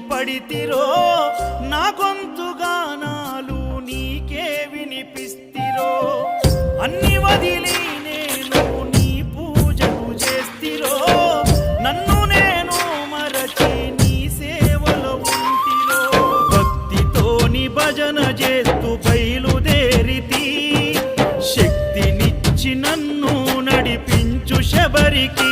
పడితిరో నా గొంతు గానాలు నీకే వినిపిస్తిరో అన్ని వదిలి నేను నీ పూజలు చేస్తిరో నన్ను నేను మరచి నీ సేవలో ఉంటిరో భక్తితోని భజన చేస్తూ బయలుదేరితి శక్తినిచ్చి నన్ను నడిపించు శబరికి